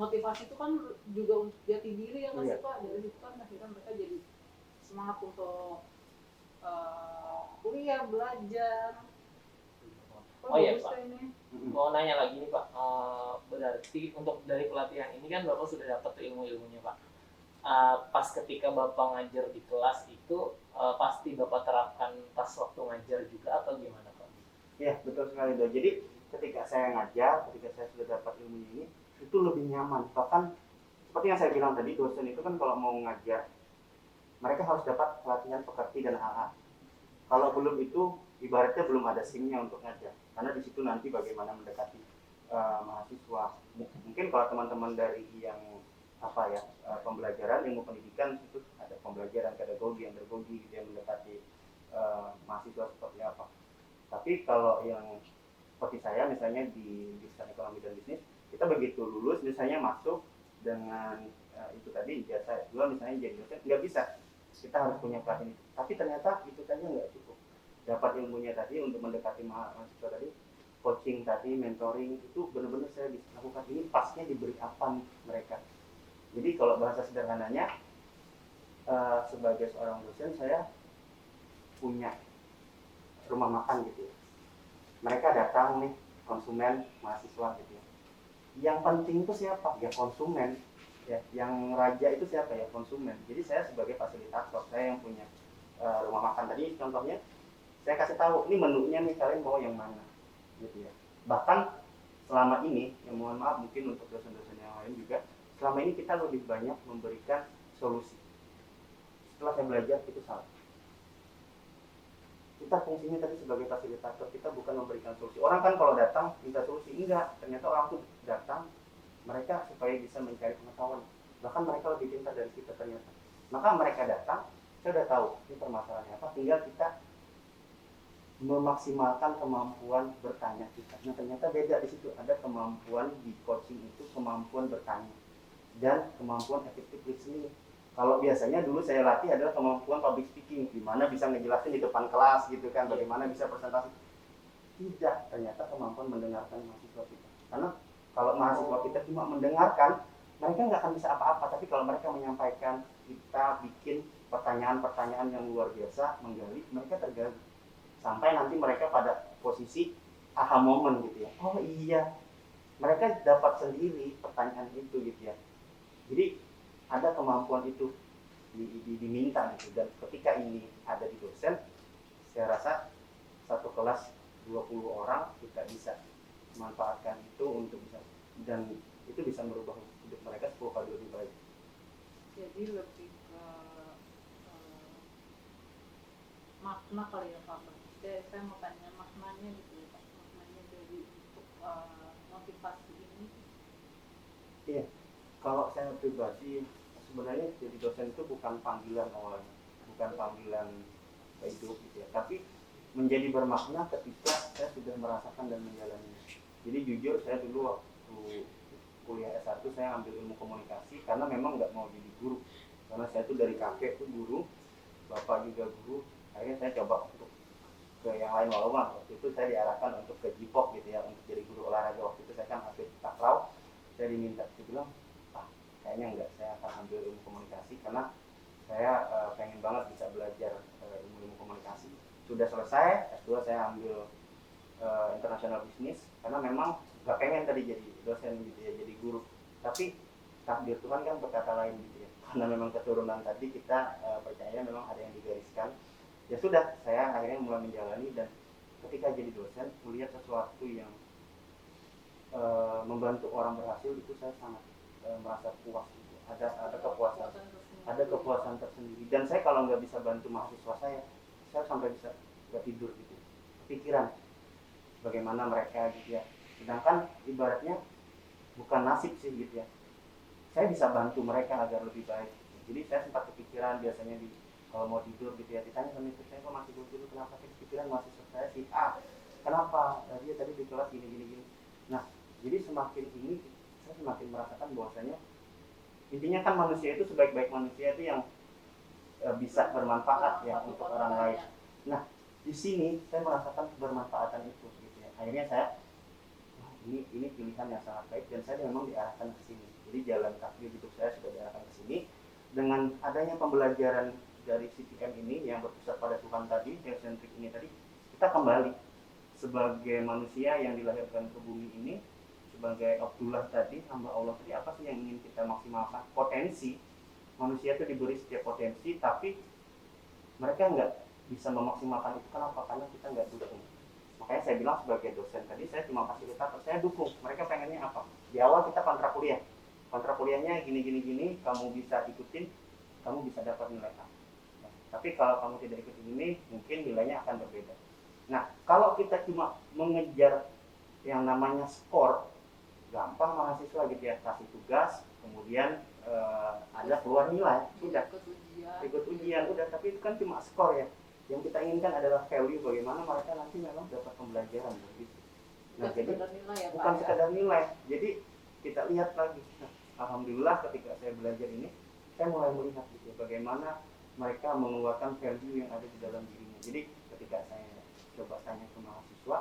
[SPEAKER 2] motivasi itu kan juga untuk jati diri ya Mas Pak. Dari situ kan akhirnya mereka jadi semangat untuk kuliah, belajar.
[SPEAKER 1] Oh iya Pak, mau nanya lagi nih Pak, berarti untuk dari pelatihan ini kan Bapak sudah dapat ilmu-ilmunya Pak. Pas ketika Bapak ngajar di kelas itu pasti Bapak terapkan pas waktu ngajar juga atau gimana Pak?
[SPEAKER 3] Ya betul sekali Dok. Jadi ketika saya ngajar, ketika saya sudah dapat ilmu ini, itu lebih nyaman. Bahkan seperti yang saya bilang tadi, dosen itu kan kalau mau ngajar, mereka harus dapat pelatihan pekerti dan AA. Kalau belum itu, ibaratnya belum ada SIM-nya untuk ngajar. Karena di situ nanti bagaimana mendekati mahasiswa. Mungkin kalau teman-teman dari yang pembelajaran ilmu pendidikan, itu ada pembelajaran pedagogi, andragogi gitu yang mendekati mahasiswa seperti apa. Tapi kalau yang seperti saya misalnya di jurusan ekonomi dan bisnis, kita begitu lulus misalnya masuk dengan itu tadi ijazah S2 misalnya jadi dosen, nggak bisa, kita harus punya pelatihan itu. Tapi ternyata itu saja nggak cukup. Dapat ilmunya tadi untuk mendekati mahasiswa tadi, coaching tadi, mentoring, itu benar-benar saya bisa lakukan. Ini pasnya diberi apa nih mereka. Jadi kalau bahasa sederhananya, sebagai seorang dosen saya punya rumah makan gitu ya. Mereka datang nih, konsumen, mahasiswa gitu ya. Yang penting itu siapa? Ya konsumen. Ya, yang raja itu siapa? Ya konsumen. Jadi saya sebagai fasilitator, saya yang punya rumah makan tadi contohnya, saya kasih tahu, ini menunya nih kalian mau yang mana gitu ya. Bahkan selama ini, yang mohon maaf mungkin untuk dosen-dosen yang lain juga, selama ini kita lebih banyak memberikan solusi. Setelah saya belajar itu salah. Kita fungsinya tadi sebagai fasilitator, kita bukan memberikan solusi. Orang kan kalau datang minta solusi, enggak. Ternyata orang tuh datang mereka supaya bisa mencari pengetahuan. Bahkan mereka lebih pintar dari kita ternyata. Maka mereka datang, saya udah tahu ini permasalahannya apa. Tinggal kita memaksimalkan kemampuan bertanya kita. Nah ternyata beda di situ. Ada kemampuan di coaching itu kemampuan bertanya dan kemampuan effective listening. Kalau biasanya dulu saya latih adalah kemampuan public speaking, gimana bisa ngejelasin di depan kelas gitu kan, bagaimana bisa presentasi. Tidak, ternyata kemampuan mendengarkan mahasiswa kita. Karena kalau mahasiswa kita cuma mendengarkan, mereka nggak akan bisa apa-apa. Tapi kalau mereka menyampaikan, kita bikin pertanyaan-pertanyaan yang luar biasa, menggali, mereka tergali. Sampai nanti mereka pada posisi aha moment gitu ya. Oh iya, mereka dapat sendiri pertanyaan itu gitu ya. Jadi ada kemampuan itu diminta gitu. Dan ketika ini ada di dosen, saya rasa satu kelas 20 orang kita bisa manfaatkan itu untuk bisa, dan itu bisa merubah hidup mereka 10 kali lebih baik.
[SPEAKER 2] Jadi lebih ke makna kali ya Pak. Saya mau tanya maknanya gitu ya Pak. Maknanya dari untuk motivasi ini.
[SPEAKER 3] Iya, kalau saya pribadi sebenarnya jadi dosen itu bukan panggilan awalnya, bukan panggilan hidup gitu ya, tapi menjadi bermakna ketika saya sudah merasakan dan menjalani. Jadi jujur saya dulu waktu kuliah S1 saya ambil ilmu komunikasi karena memang nggak mau jadi guru, karena saya tuh dari kakek tuh guru, bapak juga guru. Akhirnya saya coba untuk ke yang lain, walaupun waktu itu saya diarahkan untuk ke Jipok gitu ya, untuk jadi guru olahraga. Waktu itu saya kan atlet takraw, saya diminta, saya bilang kayaknya enggak, saya akan ambil ilmu komunikasi karena saya pengen banget bisa belajar ilmu komunikasi. Sudah selesai S2 saya ambil international business karena memang nggak pengen tadi jadi dosen gitu ya, jadi guru. Tapi takdir Tuhan kan berkata lain gitu ya, karena memang keturunan tadi kita percaya memang ada yang digariskan. Ya sudah, saya akhirnya mulai menjalani, dan ketika jadi dosen melihat sesuatu yang membantu orang berhasil, itu saya sangat merasa puas gitu. Ada kepuasan tersendiri. Dan saya kalau nggak bisa bantu mahasiswa saya sampai bisa nggak tidur gitu, pikiran bagaimana mereka gitu ya. Sedangkan ibaratnya bukan nasib sih gitu ya, saya bisa bantu mereka agar lebih baik. Jadi saya sempat kepikiran biasanya kalau mau tidur gitu ya, ditanya sama istri saya, kok masih belum tidur, kenapa? Saya kepikiran mahasiswa saya si A, kenapa dia tadi di kelas gini. Nah jadi semakin ini saya semakin merasakan bahwasanya intinya kan manusia itu sebaik-baik manusia itu yang bisa bermanfaat ya untuk orang lain. Nah di sini saya merasakan kebermanfaatan itu gitu ya. Akhirnya saya ini pilihan yang sangat baik, dan saya memang diarahkan ke sini. Jadi jalan takdir hidup saya sudah diarahkan ke sini. Dengan adanya pembelajaran dari CTM ini yang berpusat pada Tuhan tadi, theocentric ini tadi, kita kembali sebagai manusia yang dilahirkan ke bumi ini, sebagai Abdullah tadi, hamba Allah tadi, apa sih yang ingin kita maksimalkan? Potensi. Manusia itu diberi setiap potensi, tapi mereka nggak bisa memaksimalkan itu. Kenapa? Karena kita nggak dukung. Makanya saya bilang sebagai dosen tadi, saya cuma fasilitator, saya dukung. Mereka pengennya apa? Di awal kita kontrak kuliah. Kontrak kuliahnya gini, kamu bisa ikutin, kamu bisa dapat nilai A. Nah, tapi kalau kamu tidak ikutin ini, mungkin nilainya akan berbeda. Nah, kalau kita cuma mengejar yang namanya skor, gampang mahasiswa gitu ya, kasih tugas, kemudian ada keluar nilai, sudah ikut ujian, udah. Tapi itu kan cuma skor ya. Yang kita inginkan adalah value, bagaimana mereka nanti memang dapat pembelajaran begitu. Nah, jadi bukan sekadar nilai. Jadi kita lihat lagi. Nah, alhamdulillah ketika saya belajar ini, saya mulai melihat gitu ya, bagaimana mereka mengeluarkan value yang ada di dalam dirinya. Jadi ketika saya coba tanya ke mahasiswa,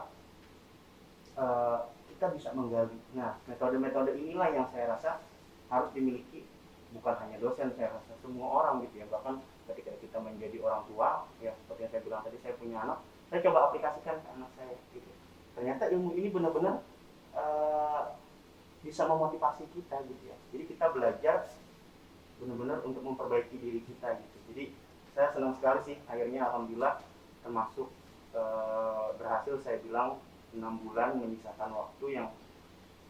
[SPEAKER 3] kita bisa menggali. Nah, metode-metode inilah yang saya rasa harus dimiliki bukan hanya dosen, saya rasa semua orang gitu ya. Bahkan ketika kita menjadi orang tua, ya seperti yang saya bilang tadi, saya punya anak, saya coba aplikasikan ke anak saya gitu. Ternyata ilmu ini benar-benar bisa memotivasi kita gitu ya. Jadi kita belajar benar-benar untuk memperbaiki diri kita gitu. Jadi saya senang sekali sih akhirnya alhamdulillah termasuk berhasil saya bilang 6 bulan menyisakan waktu yang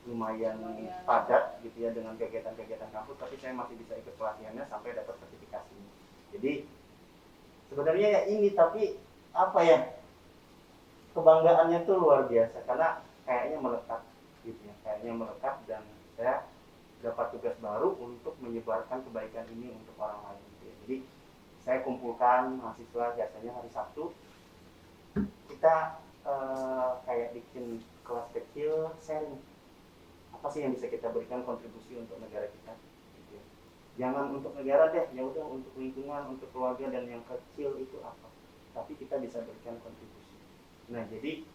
[SPEAKER 3] lumayan padat gitu ya dengan kegiatan-kegiatan kampus, tapi saya masih bisa ikut pelatihannya sampai dapat sertifikasinya. Jadi sebenarnya ya ini, tapi apa ya, kebanggaannya tuh luar biasa karena kayaknya melekat gitu ya, kayaknya melekat, dan saya dapat tugas baru untuk menyebarkan kebaikan ini untuk orang lain gitu ya. Jadi saya kumpulkan mahasiswa, biasanya hari Sabtu kita kayak bikin kelas kecil sharing apa sih yang bisa kita berikan kontribusi untuk negara kita gitu ya. Jangan untuk negara deh, ya udah untuk lingkungan, untuk keluarga, dan yang kecil itu apa, tapi kita bisa berikan kontribusi. Nah jadi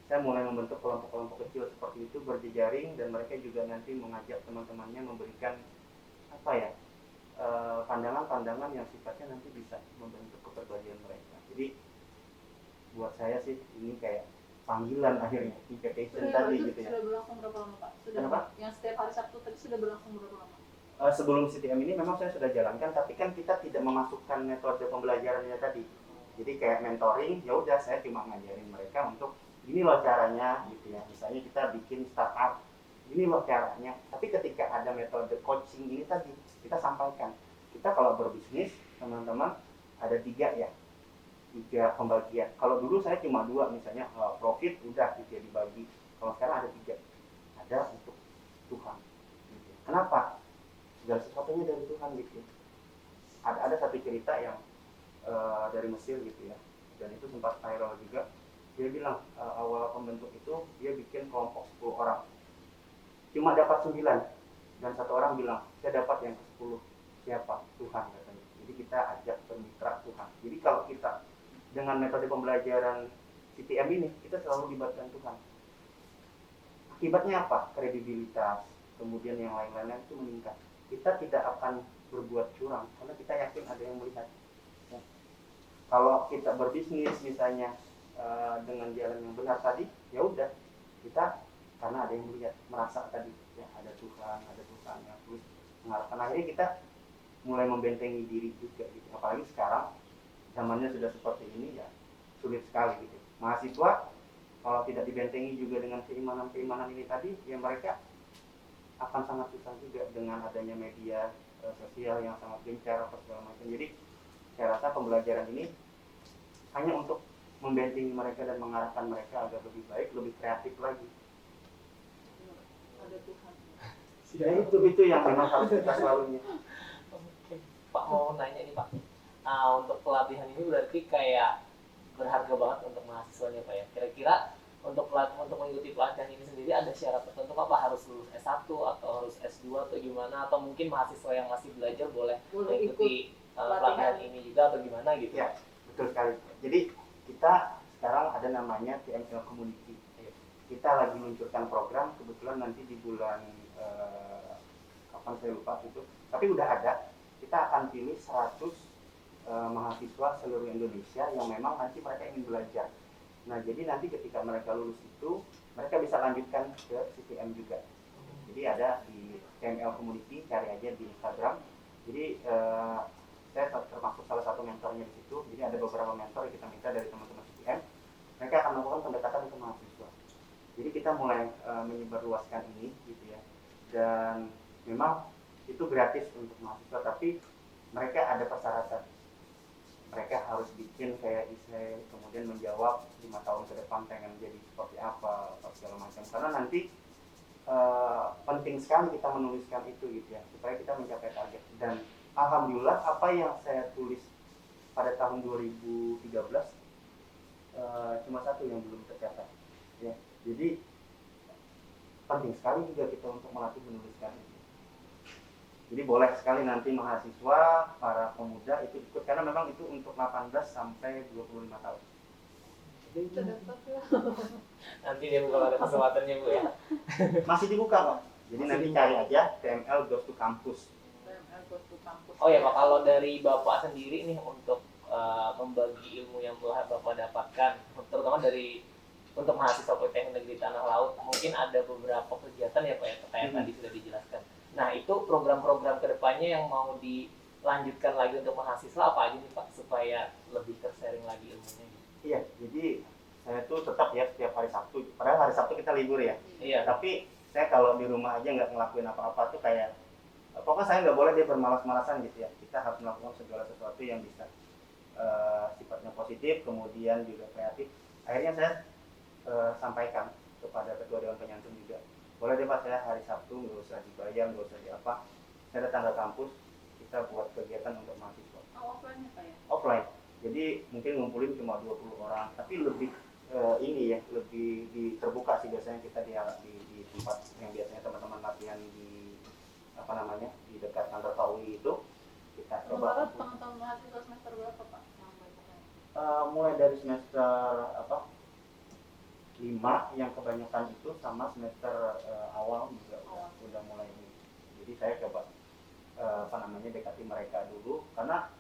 [SPEAKER 3] saya mulai membentuk kelompok-kelompok kecil seperti itu berjejaring, dan mereka juga nanti mengajak teman-temannya memberikan apa ya, pandangan-pandangan yang sifatnya nanti bisa membentuk kepribadian mereka. Jadi buat saya sih ini kayak panggilan akhirnya, invitation tadi gitu ya.
[SPEAKER 2] Sudah berlangsung berapa lama Pak? Sudah.
[SPEAKER 3] Kenapa?
[SPEAKER 2] Yang setiap hari Sabtu tadi sudah berlangsung berapa lama?
[SPEAKER 3] Sebelum CTM ini memang saya sudah jalankan, tapi kan kita tidak memasukkan metode pembelajarannya tadi. Jadi kayak mentoring, ya udah saya cuma ngajarin mereka untuk ini loh caranya gitu ya. Misalnya kita bikin startup, ini loh caranya. Tapi ketika ada metode coaching ini tadi, kita sampaikan. Kita kalau berbisnis, teman-teman ada 3 ya. 3 pembagian. Kalau dulu saya cuma 2, misalnya profit udah gitu ya, dibagi. Kalau sekarang ada 3. Ada untuk Tuhan. Gitu. Kenapa? Segala sesuatunya dari Tuhan gitu. Ada satu cerita yang dari Mesir gitu ya, dan itu sempat viral juga. Dia bilang awal pembentuk itu dia bikin kelompok 10 orang, cuma dapat 9, dan 1 orang bilang saya dapat yang ke-10. Siapa? Tuhan katanya. Jadi kita ajak bermitra Tuhan. Jadi kalau kita dengan metode pembelajaran CTM ini, kita selalu libatkan Tuhan. Akibatnya apa? Kredibilitas, kemudian yang lain-lainnya itu meningkat. Kita tidak akan berbuat curang karena kita yakin ada yang melihat. Ya. Kalau kita berbisnis misalnya dengan jalan yang benar tadi, ya udah kita karena ada yang melihat, merasa tadi ya ada Tuhan yang terus mengharapkan. Akhirnya kita mulai membentengi diri juga gitu. Apalagi sekarang zamannya sudah seperti ini ya, sulit sekali gitu. Mahasiswa kalau tidak dibentengi juga dengan keimanan ini tadi, ya mereka akan sangat susah juga dengan adanya media sosial yang sangat gencar atau segala macam. Jadi saya rasa pembelajaran ini hanya untuk membentengi mereka dan mengarahkan mereka agar lebih baik, lebih kreatif lagi.
[SPEAKER 2] Ada Tuhan.
[SPEAKER 3] Ya itu yang memang harus kita selalunya.
[SPEAKER 1] Oke. Pak mau nanya nih Pak, untuk pelatihan ini berarti kayak berharga banget untuk mahasiswanya Pak ya. Kira-kira untuk mengikuti pelatihan ini sendiri ada syarat tertentu apa, harus lulus S1 atau harus S2 atau gimana, atau mungkin mahasiswa yang masih belajar boleh mengikuti pelatihan ini juga atau gimana gitu?
[SPEAKER 3] Ya, betul sekali. Jadi kita sekarang ada namanya TML Community. Kita lagi meluncurkan program, kebetulan nanti di bulan kapan saya lupa itu, tapi udah ada. Kita akan pilih 100 mahasiswa seluruh Indonesia yang memang nanti mereka ingin belajar. Nah, jadi nanti ketika mereka lulus itu, mereka bisa lanjutkan ke CTM juga. Jadi ada di TML Community, cari aja di Instagram. Jadi saya termasuk salah satu mentornya di situ. Jadi ada beberapa mentor yang kita minta dari teman-teman CTM. Mereka akan melakukan pendekatan ke mahasiswa. Jadi kita mulai menyebarluaskan ini, gitu ya. Dan memang itu gratis untuk mahasiswa, tapi mereka ada persyaratan. Mereka harus bikin kayak essay, kemudian menjawab 5 tahun ke depan pengen jadi seperti apa, atau segala macam. Karena nanti penting sekali kita menuliskan itu gitu ya, supaya kita mencapai target. Dan alhamdulillah apa yang saya tulis pada tahun 2013 cuma 1 yang belum tercatat. Ya, jadi penting sekali juga kita untuk melatih menuliskan itu. Jadi boleh sekali nanti mahasiswa, para pemuda itu ikut, karena memang itu untuk 18 sampai 25 tahun.
[SPEAKER 1] Nanti dia buka ada kesempatannya Bu ya.
[SPEAKER 3] Masih dibuka Pak. Jadi
[SPEAKER 1] Masih
[SPEAKER 3] nanti
[SPEAKER 1] dibuka.
[SPEAKER 3] cari aja TML Goes to Campus.
[SPEAKER 2] TML Goes to Campus.
[SPEAKER 1] Oh ya Pak, kalau dari Bapak sendiri nih untuk membagi ilmu yang Bapak dapatkan, terutama dari untuk mahasiswa Politeknik Negeri Tanah Laut. Mungkin ada beberapa kegiatan ya Pak ya, kayak tadi sudah dijelaskan. Nah itu program-program kedepannya yang mau dilanjutkan lagi untuk mahasiswa apa aja nih Pak, supaya lebih tersharing lagi ilmunya gitu.
[SPEAKER 3] Iya, jadi saya tuh tetap ya setiap hari Sabtu, padahal hari Sabtu kita libur ya.
[SPEAKER 1] Iya.
[SPEAKER 3] Tapi saya kalau di rumah aja nggak ngelakuin apa-apa tuh kayak, pokoknya saya nggak boleh dia bermalas-malasan gitu ya. Kita harus melakukan segala sesuatu yang bisa sifatnya positif, kemudian juga kreatif. Akhirnya saya sampaikan kepada Ketua Dewan Penyantun juga, boleh deh Pak saya hari Sabtu nggak usah dibayar, nggak usah di apa, saya datang ke kampus, kita buat kegiatan untuk mahasiswa.
[SPEAKER 2] Offline ya Pak ya?
[SPEAKER 3] Offline. Jadi mungkin ngumpulin cuma 20 orang, tapi lebih ini ya, lebih terbuka sih biasanya kita di tempat yang biasanya teman-teman latihan di apa namanya di dekat kantor KUI itu kita coba.
[SPEAKER 2] Teman-teman mahasiswa semester berapa Pak?
[SPEAKER 3] Mulai dari semester 5 yang kebanyakan itu sama semester awal juga udah mulai ini. Jadi saya coba dekati mereka dulu karena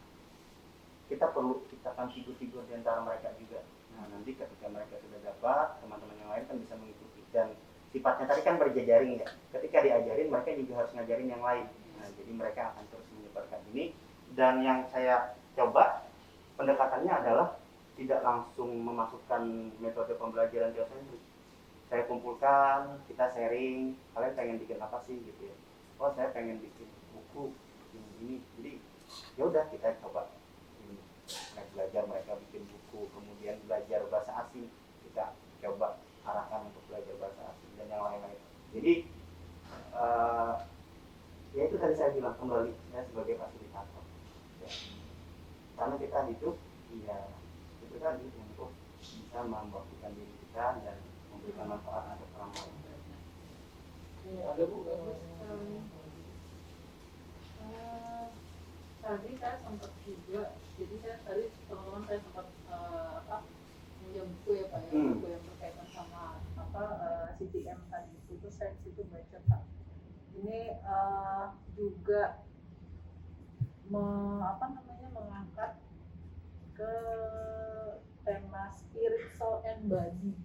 [SPEAKER 3] kita perlu ciptakan figur-figur di antara mereka juga. Nah nanti ketika mereka sudah dapat, teman-teman yang lain kan bisa mengikuti, dan sifatnya tadi kan berjejaring ya. Ketika diajarin mereka juga harus ngajarin yang lain. Nah jadi mereka akan terus menyebarkan ini. Dan yang saya coba pendekatannya adalah tidak langsung memasukkan metode pembelajaran teosentrik. Saya kumpulkan, kita sharing, kalian pengen bikin apa sih gitu ya. Oh saya pengen bikin buku, bikin ini. Jadi ya udah kita coba. Belajar mereka bikin buku, kemudian belajar bahasa asing, kita coba arahkan untuk belajar bahasa asing dan yang lain-lain. Jadi ya itu tadi saya bilang kembali ya sebagai fasilitator ya. Karena kita hidup ya itu tadi untuk bisa membuktikan diri kita dan memberikan manfaat untuk orang lain.
[SPEAKER 1] Ada Bu?
[SPEAKER 2] Tadi saya sempat juga, jadi saya tadi teman-teman saya sempat minjam buku ya Pak ya, buku yang berkaitan sama CTM tadi itu saya situ baca Pak. Ini juga mengangkat ke tema spirit, soul, and body.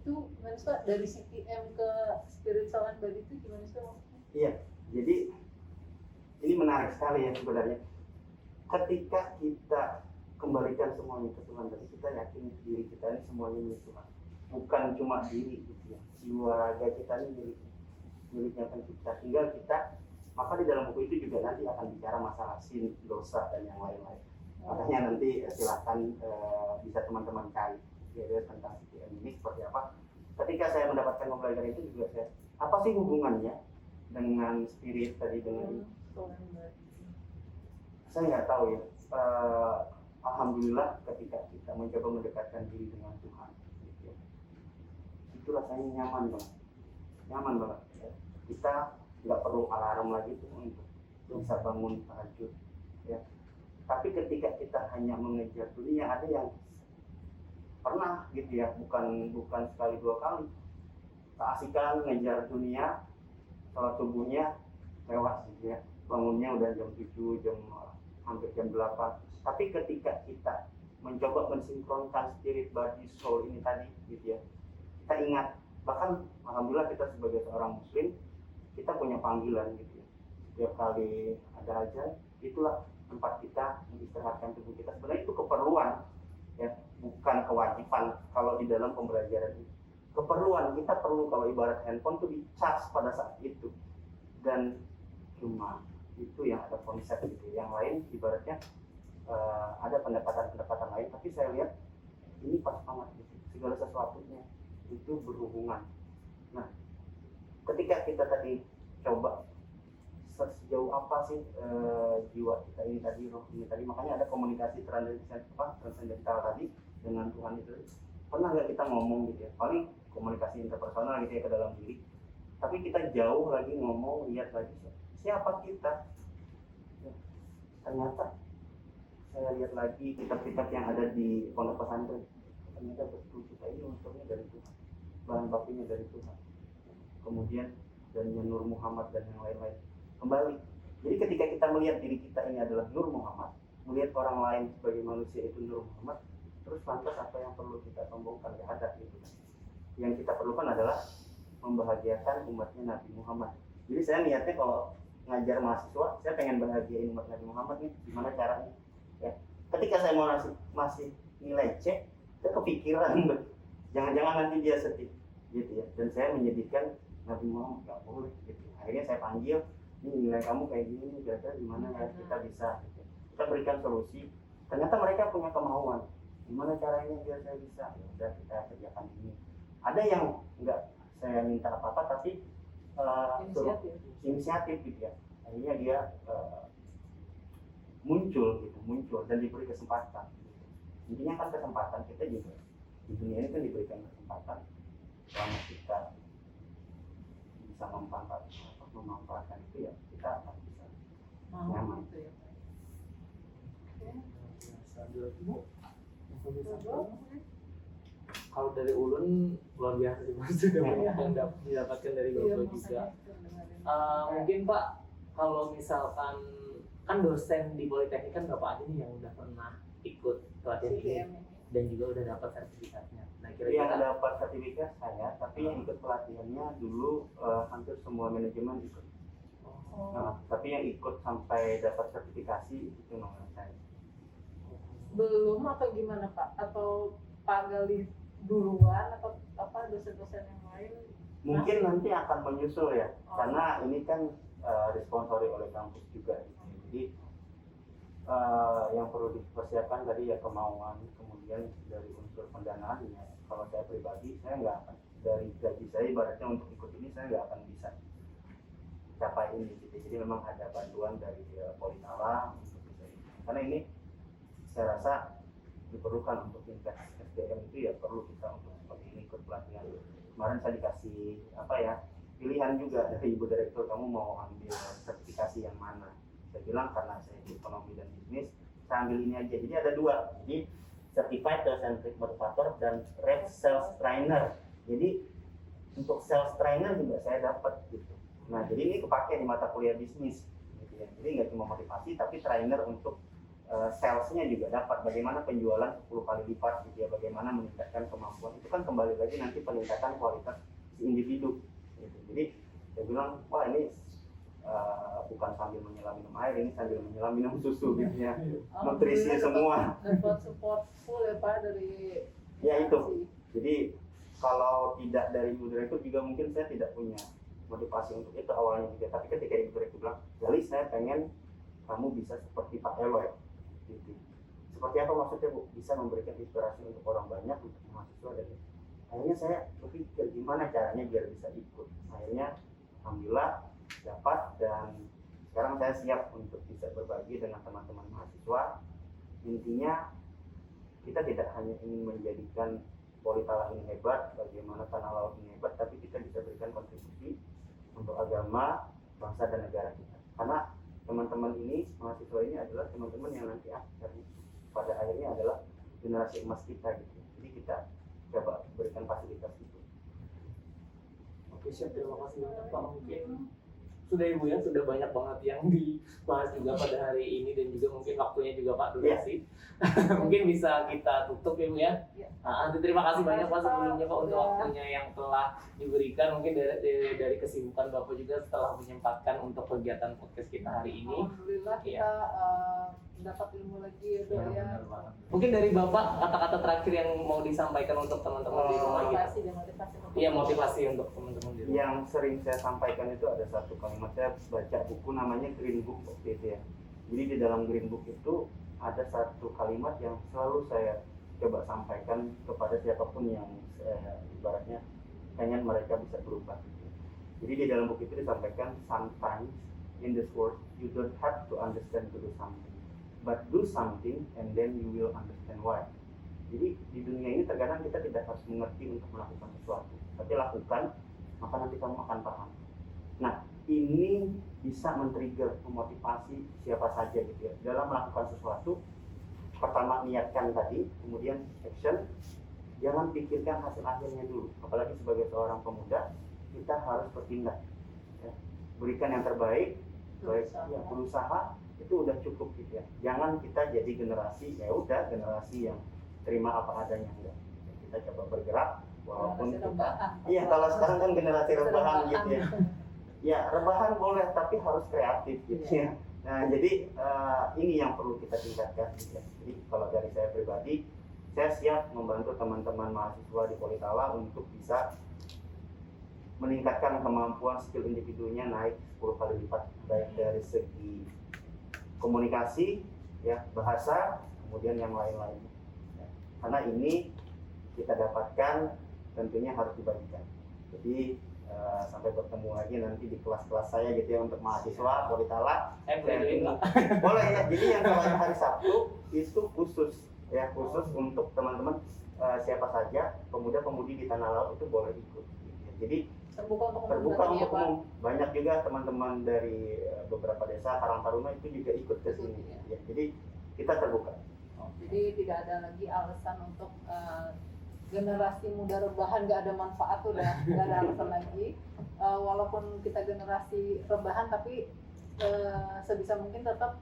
[SPEAKER 2] Itu gimana sih Pak, dari CTM ke spirit, soul, and body itu gimana sih maksudnya?
[SPEAKER 3] Iya, jadi ini menarik sekali ya sebenarnya. Ketika kita kembalikan semuanya ke Tuhan, dan kita yakin diri kita ini semuanya milik Tuhan, bukan cuma diri gitu ya, jiwa raga kita ini miliknya Pencipta. Tinggal kita, maka di dalam buku itu juga nanti akan bicara masalah sin, dosa, dan yang lain-lain. Makanya nanti silahkan bisa teman-teman cari ya tentang CTM ini seperti apa. Ketika saya mendapatkan pembelajaran itu juga saya, apa sih hubungannya dengan spirit tadi, dengan ini? Saya nggak tahu ya. Alhamdulillah ketika kita mencoba mendekatkan diri dengan Tuhan, gitu ya, itu rasanya nyaman banget. Ya. Kita nggak perlu alarm lagi tuh untuk bisa bangun tahajud. Ya. Tapi ketika kita hanya mengejar dunia, ada yang pernah gitu ya, bukan sekali dua kali, keasikan ngejar dunia, sholat subuhnya lewat gitu ya. Bangunnya udah jam 7, hampir jam 8. Tapi ketika kita mencoba mensinkronkan spirit, body, soul ini tadi gitu ya, kita ingat, bahkan alhamdulillah kita sebagai seorang muslim, kita punya panggilan gitu ya. Setiap kali ada ajan, itulah tempat kita mengistirahatkan tubuh kita. Sebenarnya itu keperluan ya, bukan kewajiban kalau di dalam pembelajaran ini. Keperluan, kita perlu, kalau ibarat handphone tuh di-charge pada saat itu. Dan cuma itu yang ada konsep gitu. Yang lain ibaratnya ada pendekatan lain, tapi saya lihat ini pas banget gitu. Segala sesuatunya itu berhubungan. Nah, ketika kita tadi coba sejauh apa sih jiwa kita ini tadi, roh ini tadi, makanya ada komunikasi transendental tadi dengan Tuhan itu. Pernah nggak kita ngomong gitu ya, paling komunikasi interpersonal gitu ya ke dalam diri, tapi kita jauh lagi ngomong, lihat lagi siapa kita ya. Ternyata saya lihat lagi kitab-kitab yang ada di pondok pesantren, ternyata betul kita ini unsurnya dari Tuhan, bahan bakunya dari Tuhan, kemudian dan Nur Muhammad dan yang lain-lain kembali. Jadi ketika kita melihat diri kita ini adalah Nur Muhammad, melihat orang lain sebagai manusia itu Nur Muhammad, terus lantas apa yang perlu kita sombongkan? Gak ada gitu kan. Yang kita perlukan adalah membahagiakan umatnya Nabi Muhammad. Jadi saya niatnya kalau ngajar mahasiswa, saya pengen bahagiain umat Nabi Muhammad nih, gimana caranya? Ya, ketika saya mau masih nilai C, saya kepikiran, jangan-jangan nanti dia sedih, gitu ya. Dan saya menjadikan Nabi Muhammad gak boleh, gitu. Akhirnya saya panggil, ini nilai kamu kayak gini, kira-kira gimana ya kita bisa, gitu. Kita berikan solusi. Ternyata mereka punya kemauan, gimana caranya biar saya bisa, ya udah kita kerjakan ini. Ada yang nggak saya minta apa-apa tapi inisiatif gitu ya. Akhirnya dia muncul dan diberi kesempatan. Gitu. Intinya kan kesempatan, kita juga di dunia ini kan diberikan kesempatan. Selama kita bisa memanfaatkan itu ya kita akan bisa nyaman.
[SPEAKER 2] Gitu ya.
[SPEAKER 1] Bu, kalau dari Ulun luar biasa sih Mas, sudah banyak yang didapatkan dari Bapak juga. Mungkin Pak, kalau misalkan kan dosen di Politeknik kan Bapak aja nih yang udah pernah ikut pelatihan ini dan juga udah dapat sertifikatnya. Nah
[SPEAKER 3] Yang
[SPEAKER 1] kira-kira
[SPEAKER 3] dapat sertifikat saya, tapi yang ikut pelatihannya dulu hampir semua manajemen ikut. Nah, tapi yang ikut sampai dapat sertifikasi itu nomor saya.
[SPEAKER 2] Belum atau gimana Pak? Atau Pak Gali duluan atau apa dosen-dosen yang lain?
[SPEAKER 3] Mungkin nanti akan menyusul ya, karena ini kan disponsori oleh kampus juga. Jadi yang perlu dipersiapkan tadi ya kemauan, kemudian dari unsur pendanaan ya. Kalau saya pribadi, saya nggak akan dari gaji saya ibaratnya untuk ikut ini saya nggak akan bisa capai ini. Jadi memang ada bantuan dari Politala untuk bisa ini. Karena ini saya rasa diperlukan untuk tingkat SDM itu ya perlu kita untuk seperti ini ikut pelatihan. Kemarin saya dikasih pilihan juga dari Ibu Direktur, kamu mau ambil sertifikasi yang mana? Saya bilang karena saya di ekonomi dan bisnis, saya ambil ini aja. Jadi ada dua, jadi Certified Sales Motivator dan Red Sales Trainer. Jadi untuk sales trainer juga saya dapat gitu. Nah jadi ini kepake di mata kuliah bisnis gitu ya. Jadi nggak cuma motivasi tapi trainer untuk salesnya juga dapat, bagaimana penjualan 10 kali lipat gitu ya, bagaimana meningkatkan kemampuan. Itu kan kembali lagi nanti peningkatan kualitas si individu gitu. Jadi saya bilang wah ini bukan sambil menyelam minum air, ini sambil menyelam minum susu gitu ya, nutrisi semua.
[SPEAKER 2] Dapat support full ya Pak dari
[SPEAKER 3] Ya itu. Jadi kalau tidak dari Ibu Direktur juga mungkin saya tidak punya motivasi untuk itu awalnya juga. Tapi ketika Ibu Direktur bilang, Gali saya pengen kamu bisa seperti Pak Eloy gitu. Seperti apa maksudnya Bu? Bisa memberikan inspirasi untuk orang banyak, untuk mahasiswa. Dan akhirnya saya berpikir gimana caranya biar bisa ikut. Akhirnya alhamdulillah dapat, dan sekarang saya siap untuk bisa berbagi dengan teman-teman mahasiswa. Intinya kita tidak hanya ingin menjadikan Politala ini hebat, bagaimana Tanah Laut ini hebat, tapi kita bisa berikan kontribusi untuk agama, bangsa dan negara kita. Karena teman-teman ini, mahasiswa ini adalah teman-teman yang nanti pada akhirnya adalah generasi emas kita gitu. Jadi kita coba berikan fasilitas itu.
[SPEAKER 1] oke siap, terima kasih banyak Pak. Mungkin sudah Ibu ya, sudah banyak banget yang dibahas juga pada hari ini, dan juga mungkin waktunya juga Pak durasi. Mungkin bisa kita tutup ya Bu ya. Terima kasih banyak Pak sebelumnya Pak untuk waktunya yang telah diberikan. Mungkin dari kesibukan Bapak juga setelah menyempatkan untuk kegiatan podcast kita hari ini.
[SPEAKER 2] Alhamdulillah kita dapat ilmu lagi ya Dok ya.
[SPEAKER 1] Benar banget. Mungkin dari Bapak kata-kata terakhir yang mau disampaikan untuk teman-teman di rumah gitu.
[SPEAKER 2] Motivasi dan motivasi.
[SPEAKER 1] Iya, motivasi untuk teman-teman di rumah.
[SPEAKER 3] Yang sering saya sampaikan itu ada satu kalimat, saya baca buku namanya Green Book waktu itu ya. Jadi di dalam Green Book itu ada satu kalimat yang selalu saya coba sampaikan kepada siapapun yang ibaratnya pengen mereka bisa berubah. Jadi di dalam buku itu disampaikan, sometimes in this world you don't have to understand to do something, but do something and then you will understand why. Jadi di dunia ini terkadang kita tidak harus mengerti untuk melakukan sesuatu, tapi lakukan, maka nanti kamu akan paham. Nah, ini bisa men-trigger, memotivasi siapa saja gitu ya dalam melakukan sesuatu. Pertama niatkan tadi, kemudian action. Jangan pikirkan hasil akhirnya dulu. Apalagi sebagai seorang pemuda, kita harus bertindak ya. Berikan yang terbaik, baik ya, berusaha, itu udah cukup gitu ya. Jangan kita jadi generasi yang terima apa adanya, enggak. Kita coba bergerak walaupun
[SPEAKER 2] Generasi rebahan.
[SPEAKER 3] iya, kalau sekarang kan generasi rebahan gitu ya. Ya, rebahan boleh tapi harus kreatif gitu ya. Nah, jadi ini yang perlu kita tingkatkan gitu ya. Jadi kalau dari saya pribadi, saya siap membantu teman-teman mahasiswa di Politala untuk bisa meningkatkan kemampuan skill individunya naik 10 kali lipat, baik dari segi komunikasi, ya, bahasa, kemudian yang lain-lain. Ya, karena ini kita dapatkan tentunya harus dibagikan. Jadi sampai bertemu lagi nanti di kelas-kelas saya gitu ya untuk mahasiswa Politala.
[SPEAKER 1] Saya boleh join nggak?
[SPEAKER 3] Boleh ya. Jadi yang kalau hari Sabtu itu khusus untuk teman-teman siapa saja pemuda-pemudi di Tanah Laut itu boleh ikut. Gitu ya. Jadi
[SPEAKER 2] Terbuka untuk
[SPEAKER 3] terbuka
[SPEAKER 2] umum,
[SPEAKER 3] untuk
[SPEAKER 2] Pak.
[SPEAKER 3] umum. Banyak juga teman-teman dari beberapa desa Karang Taruna itu juga ikut ke sini.
[SPEAKER 2] Iya.
[SPEAKER 3] Ya, jadi kita terbuka.
[SPEAKER 2] Jadi tidak ada lagi alasan untuk generasi muda rebahan gak ada manfaat, udah gak ada alasan lagi. Walaupun kita generasi rebahan tapi sebisa mungkin tetap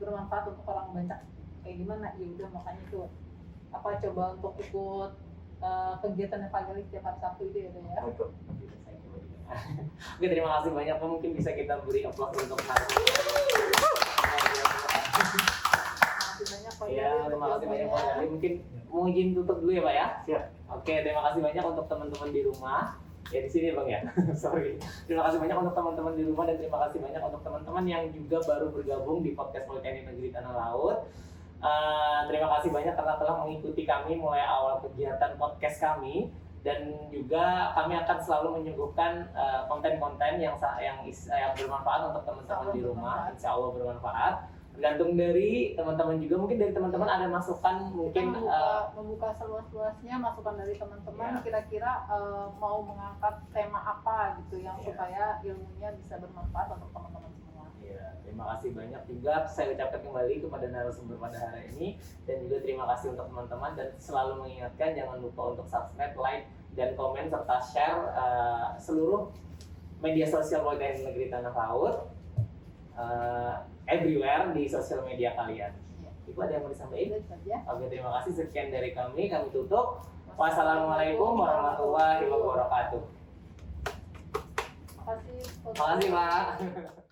[SPEAKER 2] bermanfaat untuk orang banyak. Kayak gimana? Ya udah, makanya itu coba untuk ikut kegiatan Pak Galih setiap hari Sabtu itu ya, ya.
[SPEAKER 3] Betul.
[SPEAKER 1] Oke, terima kasih banyak Pak. Mungkin bisa kita beri aplaus untuk narasumber.
[SPEAKER 2] Terima kasih banyak Pak
[SPEAKER 1] Ya,
[SPEAKER 2] Galih.
[SPEAKER 1] terima kasih banyak Pak Gali. Mungkin mau izin tutup dulu ya Pak ya.
[SPEAKER 3] Siap.
[SPEAKER 1] Oke, terima kasih banyak untuk teman-teman di rumah. Ya di sini Bang ya. Sorry. Terima kasih banyak untuk teman-teman di rumah dan terima kasih banyak untuk teman-teman yang juga baru bergabung di podcast Politeknik Negeri Tanah Laut. Terima kasih banyak karena telah mengikuti kami mulai awal kegiatan podcast kami, dan juga kami akan selalu menyuguhkan konten-konten yang bermanfaat untuk teman-teman di rumah. Insya Allah bermanfaat. Tergantung dari teman-teman juga, mungkin dari teman-teman ada masukan, mungkin
[SPEAKER 2] membuka seluas-luasnya masukan dari teman-teman.
[SPEAKER 1] Ya.
[SPEAKER 2] Kira-kira mau mengangkat tema apa gitu yang
[SPEAKER 1] Ya.
[SPEAKER 2] supaya ilmunya bisa bermanfaat untuk teman-teman semua.
[SPEAKER 1] ya, terima kasih banyak juga saya ucapkan kembali kepada narasumber pada hari ini, dan juga terima kasih untuk teman-teman, dan selalu mengingatkan jangan lupa untuk subscribe, like, dan komen serta share seluruh media sosial Politeknik Negeri Tanah Laut everywhere di sosial media kalian.
[SPEAKER 2] Ya.
[SPEAKER 1] Ibu ada yang mau disampaikan?
[SPEAKER 2] Itu saja.
[SPEAKER 1] Oke, terima kasih. Sekian dari kami tutup. Wassalamualaikum warahmatullahi wabarakatuh.
[SPEAKER 2] Terima kasih.
[SPEAKER 1] Terima kasih Pak.